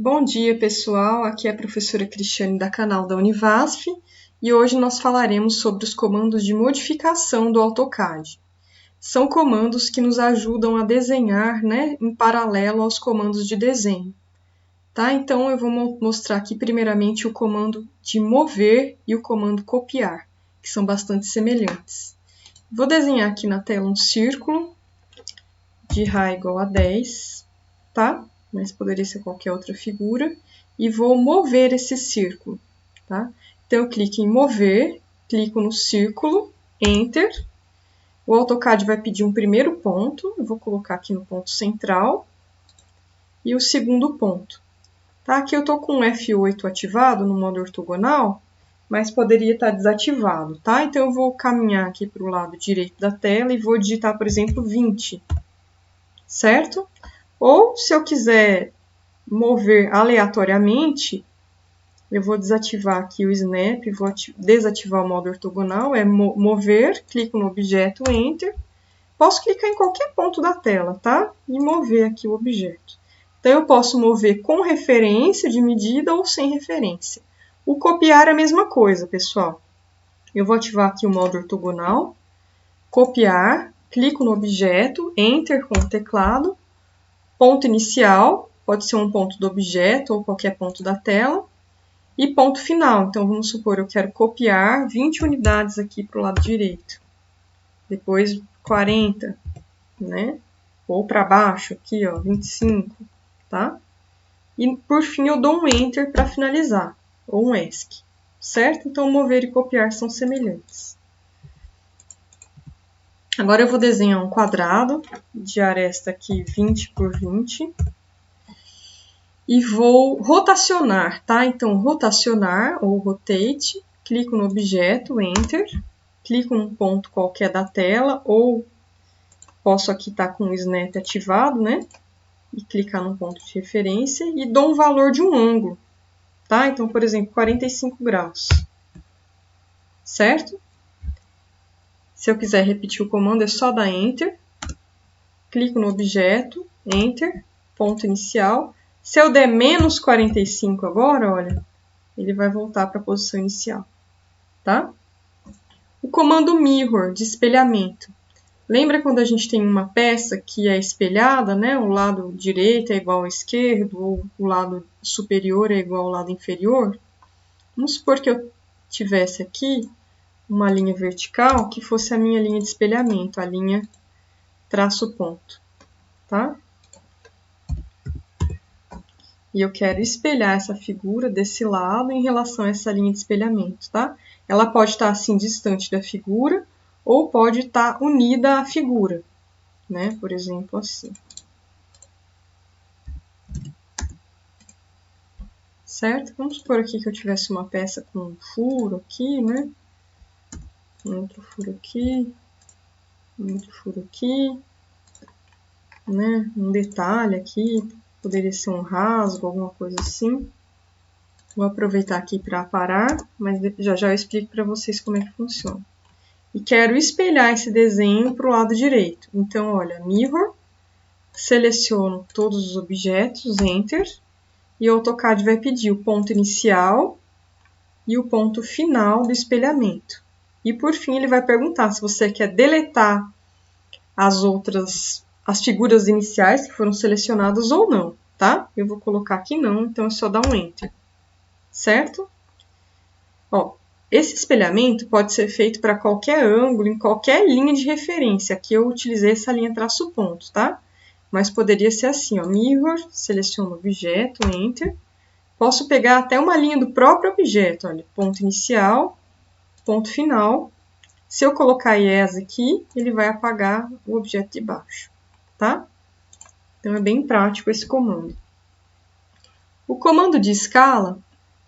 Bom dia, pessoal. Aqui é a professora Cristiane da canal da Univasf e hoje nós falaremos sobre os comandos de modificação do AutoCAD. São comandos que nos ajudam a desenhar, em paralelo aos comandos de desenho. Tá? Então, eu vou mostrar aqui primeiramente o comando de mover e o comando copiar, que são bastante semelhantes. Vou desenhar aqui na tela um círculo de raio igual a 10, tá? Mas poderia ser qualquer outra figura, e vou mover esse círculo, tá? Então, eu clico em mover, clico no círculo, Enter. O AutoCAD vai pedir um primeiro ponto, eu vou colocar aqui no ponto central, e o segundo ponto. Tá? Aqui eu estou com o F8 ativado no modo ortogonal, mas poderia estar desativado, tá? Então, eu vou caminhar aqui para o lado direito da tela e vou digitar, por exemplo, 20, certo? Ou, se eu quiser mover aleatoriamente, eu vou desativar aqui o Snap, vou desativar o modo ortogonal, é mover, clico no objeto, Enter. Posso clicar em qualquer ponto da tela, tá? E mover aqui o objeto. Então, eu posso mover com referência de medida ou sem referência. O copiar é a mesma coisa, pessoal. Eu vou ativar aqui o modo ortogonal, copiar, clico no objeto, Enter com o teclado, ponto inicial, pode ser um ponto do objeto ou qualquer ponto da tela, e ponto final. Então, vamos supor, eu quero copiar 20 unidades aqui para o lado direito, depois 40, né? Ou para baixo aqui, ó, 25, tá? E, por fim, eu dou um Enter para finalizar, ou um ESC, certo? Então, mover e copiar são semelhantes. Agora, eu vou desenhar um quadrado de aresta aqui 20 por 20. E vou rotacionar, tá? Então, rotacionar ou rotate, clico no objeto, Enter, clico num ponto qualquer da tela, ou posso aqui estar com o Snap ativado, né? E clicar num ponto de referência e dou um valor de um ângulo, tá? Então, por exemplo, 45 graus, certo? Se eu quiser repetir o comando, é só dar Enter, clico no objeto, Enter, ponto inicial. Se eu der menos 45 agora, olha, ele vai voltar para a posição inicial, tá? O comando Mirror, de espelhamento. Lembra quando a gente tem uma peça que é espelhada, né? O lado direito é igual ao esquerdo, ou o lado superior é igual ao lado inferior? Vamos supor que eu tivesse aqui uma linha vertical que fosse a minha linha de espelhamento, a linha traço ponto, tá? E eu quero espelhar essa figura desse lado em relação a essa linha de espelhamento, tá? Ela pode estar assim distante da figura ou pode estar unida à figura, né? Por exemplo, assim. Certo? Vamos supor aqui que eu tivesse uma peça com um furo aqui, né? Um outro furo aqui, um outro furo aqui, né? Um detalhe aqui, poderia ser um rasgo, alguma coisa assim. Vou aproveitar aqui para parar, mas já eu explico para vocês como é que funciona. E quero espelhar esse desenho para o lado direito. Então, olha, Mirror, seleciono todos os objetos, Enter, e o AutoCAD vai pedir o ponto inicial e o ponto final do espelhamento. E, por fim, ele vai perguntar se você quer deletar as figuras iniciais que foram selecionadas ou não, tá? Eu vou colocar aqui não, então é só dar um Enter. Certo? Ó, esse espelhamento pode ser feito para qualquer ângulo, em qualquer linha de referência. Aqui eu utilizei essa linha traço ponto, tá? Mas poderia ser assim, ó, Mirror, seleciono o objeto, Enter. Posso pegar até uma linha do próprio objeto, olha, ponto inicial, ponto final. Se eu colocar Yes aqui, ele vai apagar o objeto de baixo, tá? Então, é bem prático esse comando. O comando de escala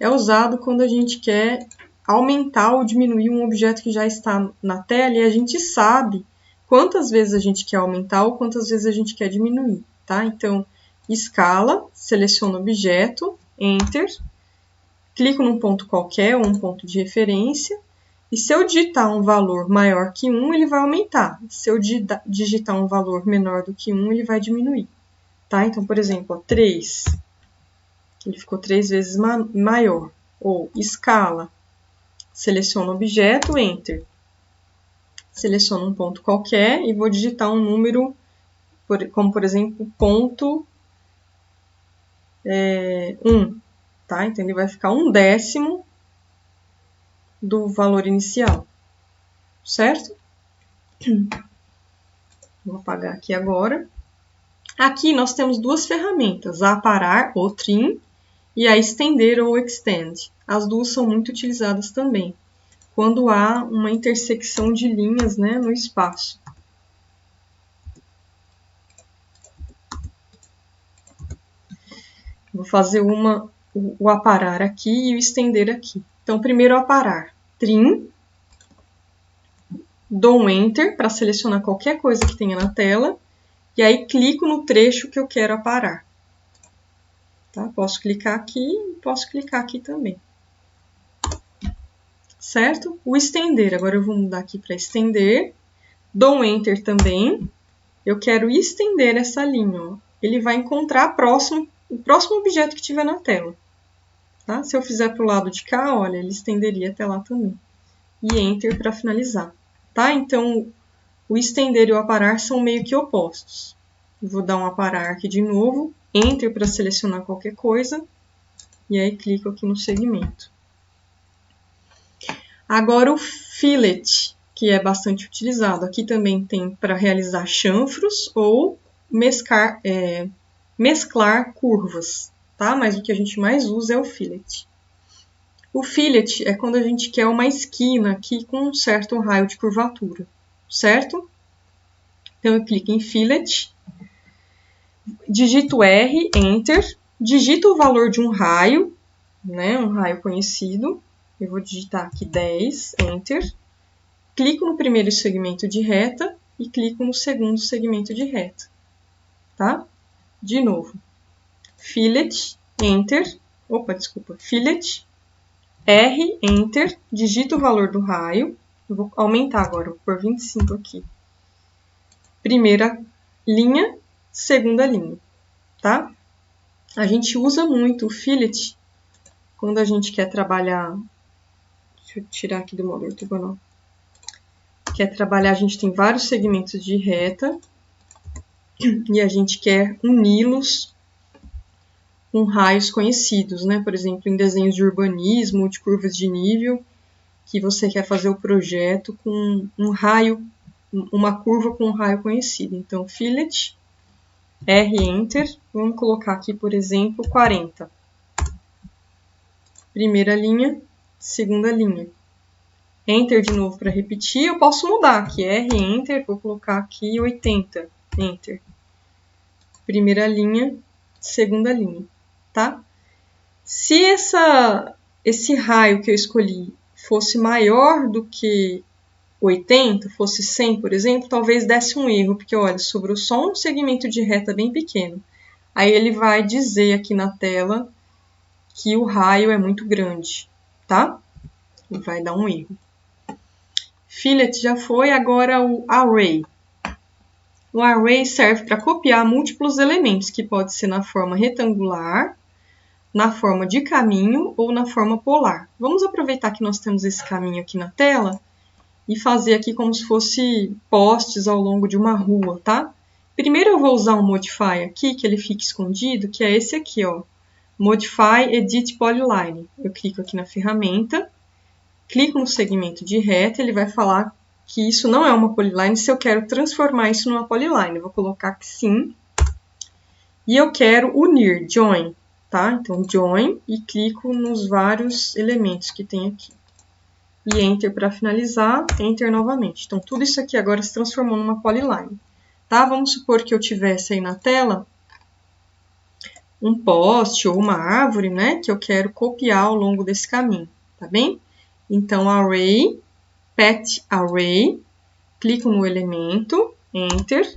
é usado quando a gente quer aumentar ou diminuir um objeto que já está na tela e a gente sabe quantas vezes a gente quer aumentar ou quantas vezes a gente quer diminuir, tá? Então, escala, seleciono o objeto, Enter, clico num ponto qualquer ou um ponto de referência e se eu digitar um valor maior que 1, ele vai aumentar. Se eu digitar um valor menor do que 1, ele vai diminuir, tá? Então, por exemplo, 3. ele ficou 3 vezes maior. Ou escala, seleciono o objeto, Enter. Seleciono um ponto qualquer e vou digitar um número, como por exemplo, ponto 1. Tá? Então, ele vai ficar 1/10 do valor inicial. Certo? Vou apagar aqui agora. Aqui nós temos duas ferramentas, a aparar ou trim e a estender ou extend. As duas são muito utilizadas também, quando há uma intersecção de linhas, né, no espaço. Vou fazer o aparar aqui e o estender aqui. Então, primeiro o aparar, trim, dou um Enter para selecionar qualquer coisa que tenha na tela, e aí clico no trecho que eu quero aparar. Tá? Posso clicar aqui também. Certo? O estender, agora eu vou mudar aqui para estender. Dou um Enter também. Eu quero estender essa linha. Ó. Ele vai encontrar o próximo objeto que tiver na tela. Tá? Se eu fizer para o lado de cá, olha, ele estenderia até lá também. E Enter para finalizar. Tá? Então, o estender e o aparar são meio que opostos. Vou dar um aparar aqui de novo. Enter para selecionar qualquer coisa. E aí clico aqui no segmento. Agora o fillet, que é bastante utilizado. Aqui também tem para realizar chanfros ou mesclar curvas, tá? Mas o que a gente mais usa é o fillet. O fillet é quando a gente quer uma esquina aqui com um certo raio de curvatura, certo? Então eu clico em fillet, digito R, Enter, digito o valor de um raio, né? Um raio conhecido. Eu vou digitar aqui 10, Enter. Clico no primeiro segmento de reta e clico no segundo segmento de reta. Tá? De novo. Fillet, Enter. Fillet, R, Enter. Digito o valor do raio. Eu vou aumentar agora, vou pôr 25 aqui. Primeira linha, segunda linha. Tá? A gente usa muito o fillet quando a gente quer trabalhar. Deixa eu tirar aqui do modo ortogonal. Quer trabalhar, a gente tem vários segmentos de reta e a gente quer uni-los com raios conhecidos, né? Por exemplo, em desenhos de urbanismo, de curvas de nível, que você quer fazer o projeto com um raio, uma curva com um raio conhecido. Então, fillet, R, Enter, vamos colocar aqui, por exemplo, 40. Primeira linha, segunda linha. Enter de novo para repetir, eu posso mudar aqui, R, Enter, vou colocar aqui 80, Enter. Primeira linha, segunda linha, tá? Se esse raio que eu escolhi fosse maior do que 80, fosse 100, por exemplo, talvez desse um erro, porque, olha, sobrou só um segmento de reta bem pequeno. Aí ele vai dizer aqui na tela que o raio é muito grande, tá? E vai dar um erro. Fillet já foi, agora o array. O array serve para copiar múltiplos elementos, que pode ser na forma retangular, na forma de caminho ou na forma polar. Vamos aproveitar que nós temos esse caminho aqui na tela e fazer aqui como se fosse postes ao longo de uma rua, tá? Primeiro eu vou usar um modify aqui, que ele fica escondido, que é esse aqui, ó. Modify Edit Polyline. Eu clico aqui na ferramenta, clico no segmento de reta, ele vai falar que isso não é uma polyline, se eu quero transformar isso numa polyline. Eu vou colocar que sim. E eu quero unir, join, tá? Então, join e clico nos vários elementos que tem aqui. E Enter para finalizar, Enter novamente. Então, tudo isso aqui agora se transformou numa polyline. Tá? Vamos supor que eu tivesse aí na tela um poste ou uma árvore, né? Que eu quero copiar ao longo desse caminho, tá bem? Então, array, pet array, clico no elemento, Enter,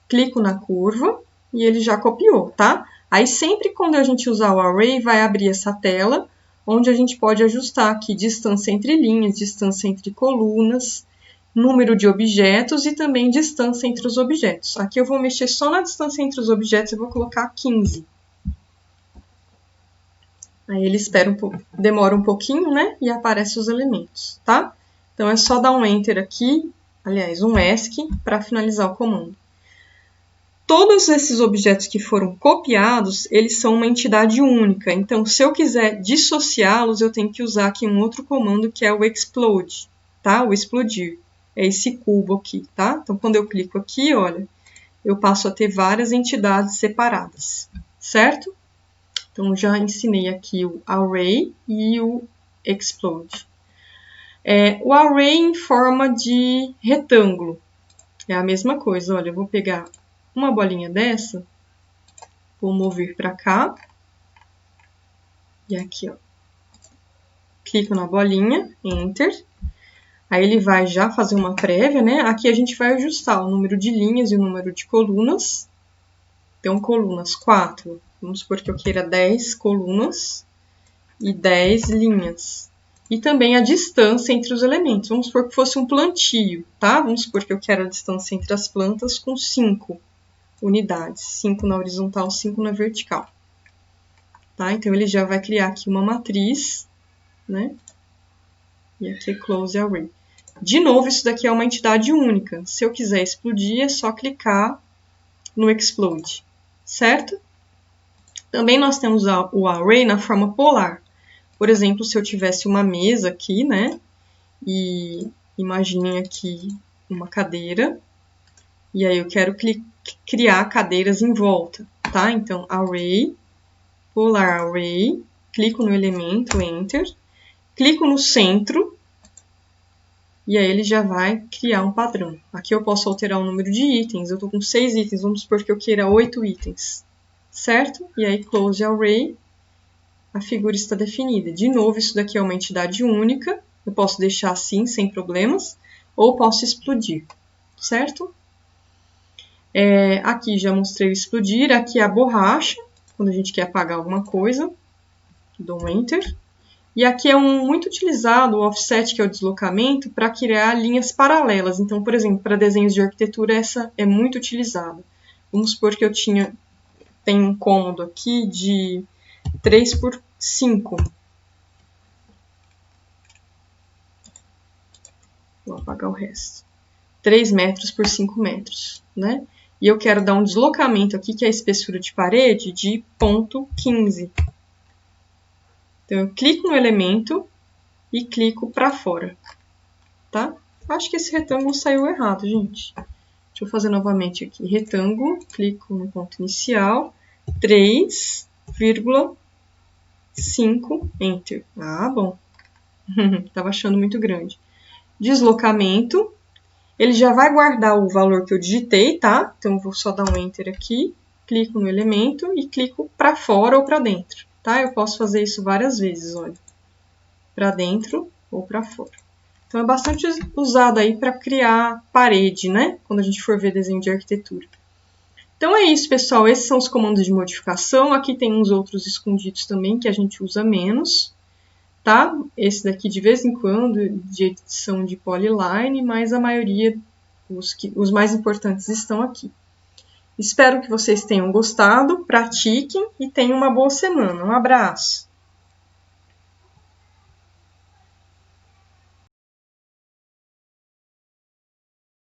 clico na curva e ele já copiou, tá? Aí, sempre quando a gente usar o array, vai abrir essa tela, onde a gente pode ajustar aqui distância entre linhas, distância entre colunas, número de objetos e também distância entre os objetos. Aqui eu vou mexer só na distância entre os objetos e vou colocar 15. Aí ele espera demora um pouquinho, né? E aparece os elementos, tá? Então é só dar um Enter aqui, aliás, um ESC, para finalizar o comando. Todos esses objetos que foram copiados, eles são uma entidade única. Então, se eu quiser dissociá-los, eu tenho que usar aqui um outro comando que é o explode, tá? O explodir. É esse cubo aqui, tá? Então, quando eu clico aqui, olha, eu passo a ter várias entidades separadas, certo? Então, já ensinei aqui o array e o explode. O array em forma de retângulo. É a mesma coisa, olha, eu vou pegar uma bolinha dessa, vou mover para cá, e aqui, ó, clico na bolinha, Enter, aí ele vai já fazer uma prévia, né? Aqui a gente vai ajustar o número de linhas e o número de colunas. Então, colunas 4, vamos supor que eu queira 10 colunas e 10 linhas. E também a distância entre os elementos, vamos supor que fosse um plantio, tá? Vamos supor que eu quero a distância entre as plantas com 5 unidades, 5 na horizontal, 5 na vertical. Tá? Então, ele já vai criar aqui uma matriz, né? E aqui é Close Array. De novo, isso daqui é uma entidade única. Se eu quiser explodir, é só clicar no Explode, certo? Também nós temos o Array na forma polar. Por exemplo, se eu tivesse uma mesa aqui, né? E imaginem aqui uma cadeira. E aí eu quero criar cadeiras em volta, tá? Então, Array, Polar Array, clico no elemento, Enter, clico no centro, e aí ele já vai criar um padrão. Aqui eu posso alterar o número de itens, eu estou com 6 itens, vamos supor que eu queira 8 itens, certo? E aí, Close Array, a figura está definida. De novo, isso daqui é uma entidade única, eu posso deixar assim, sem problemas, ou posso explodir, certo? Aqui já mostrei o explodir, aqui é a borracha, quando a gente quer apagar alguma coisa, dou um Enter. E aqui é muito utilizado o offset, que é o deslocamento, para criar linhas paralelas. Então, por exemplo, para desenhos de arquitetura, essa é muito utilizada. Vamos supor que eu tenho um cômodo aqui de 3 por 5. Vou apagar o resto. 3 metros por 5 metros, né? E eu quero dar um deslocamento aqui, que é a espessura de parede, de 0,15. Então, eu clico no elemento e clico para fora, tá? Acho que esse retângulo saiu errado, gente. Deixa eu fazer novamente aqui. Retângulo, clico no ponto inicial, 3,5, Enter. Ah, bom. Estava achando muito grande. Deslocamento. Ele já vai guardar o valor que eu digitei, tá? Então, eu vou só dar um Enter aqui, clico no elemento e clico para fora ou para dentro, tá? Eu posso fazer isso várias vezes, olha. Para dentro ou para fora. Então, é bastante usado aí para criar parede, né? Quando a gente for ver desenho de arquitetura. Então, é isso, pessoal. Esses são os comandos de modificação. Aqui tem uns outros escondidos também que a gente usa menos, tá? Esse daqui, de vez em quando, de edição de polyline, mas a maioria, os mais importantes, estão aqui. Espero que vocês tenham gostado, pratiquem e tenham uma boa semana. Um abraço!